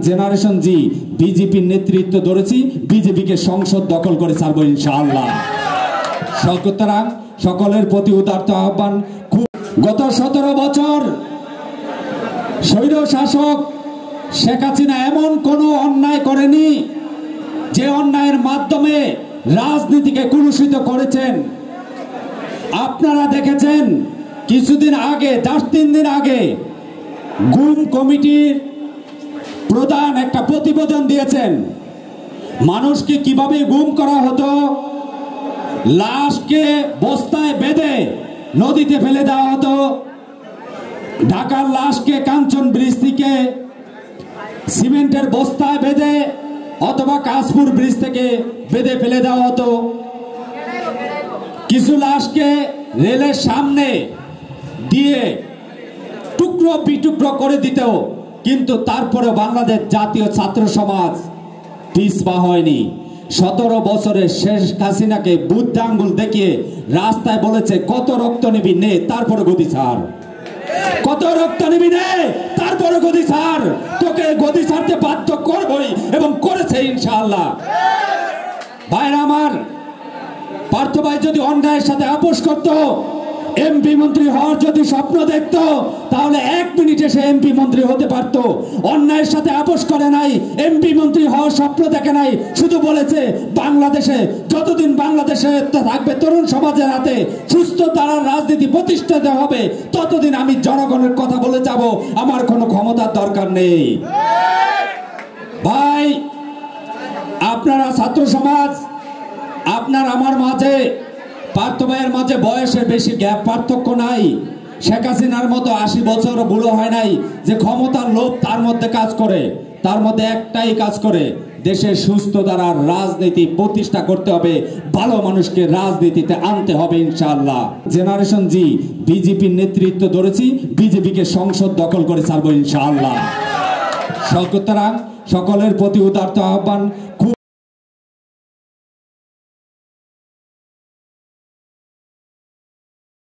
Generation জি বিজেপির নেতৃত্ব ধরেছি, বিজেপিকে সংসদ দখল করে ছাড়বো ইনশাআল্লাহ। সুতরাং সকলের প্রতি উদারত আহ্বান। গত 17 বছর স্বৈর শাসক শেখ হাসিনা এমন কোনো অন্যায় করেনি যে অন্যায়ের মাধ্যমে রাজনীতিকে কলুষিত করেছেন। আপনারা দেখেছেন কিছুদিন আগে, 3 দিন আগে গুম কমিটির প্রধান একটা প্রতিবেদন দিয়েছেন। মানুষকে কিভাবে গুম করা হতো, লাশকে বস্তায় বেঁধে নদীতে ফেলে দেওয়া হতো, ঢাকার লাশকে কাঞ্চন ব্রিজ থেকে সিমেন্টের বস্তায় বেঁধে অথবা কাশপুর ব্রিজ থেকে বেঁধে ফেলে দেওয়া হতো, কিছু লাশকে রেলের সামনে দিয়ে টুকরো বিটুকরো করে দিত। কিন্তু তারপরে বাংলাদেশ জাতীয় ছাত্র সমাজ পিছপা হয়নি। 17 বছরের শেখ হাসিনাকে বুদ্ধাঙ্গুল দেখিয়ে রাস্তায় বলেছে কত রক্ত নিবি নে, তারপরে গদি ছাড়, কত রক্ত নিবি নে, তারপরে গদি ছাড়, তোকে গদি ছাড়তে বাধ্য করবই এবং করেছে ইনশাআল্লাহ। ভাইরা আমার, পার্থ ভাই যদি অন্যায়ের সাথে আপোষ করত, এমপি মন্ত্রী হওয়ার যদি স্বপ্ন দেখত, তাহলে 1 মিনিটে সে এমপি মন্ত্রী হতে পারত। অন্যায়ের সাথে আপোষ করে নাই, এমপি মন্ত্রী হওয়ার স্বপ্ন দেখে নাই, শুধু বলেছে বাংলাদেশে যতদিন বাংলাদেশে থাকবে তরুণ সমাজের হাতে সুস্থ ধারার রাজনীতি প্রতিষ্ঠিত হবে, ততদিন আমি জনগণের কথা বলে যাব, আমার কোনো ক্ষমতার দরকার নেই। ভাই, আপনারা ছাত্র সমাজ, আপনার আমার মাঝে, পার্থ ভাইয়ের মাঝে বয়সের বেশি গ্যাপ পার্থক্য নাই। শেখ হাসিনার মতো 80 বছর বুড়ো হয় নাই যে ক্ষমতার লোভ তার মধ্যে কাজ করে। তার মধ্যে একটাই কাজ করে, দেশের সুস্থ ধারার রাজনীতি প্রতিষ্ঠা করতে হবে, ভালো মানুষকে রাজনীতিতে আনতে হবে ইনশাআল্লাহ। জেনারেশন জি বিজেপির নেতৃত্ব ধরেছি, বিজেপিকে সংসদ দখল করে ছাড়বো ইনশাআল্লাহ। সুতরাং সকলের প্রতি উদারত আহ্বান।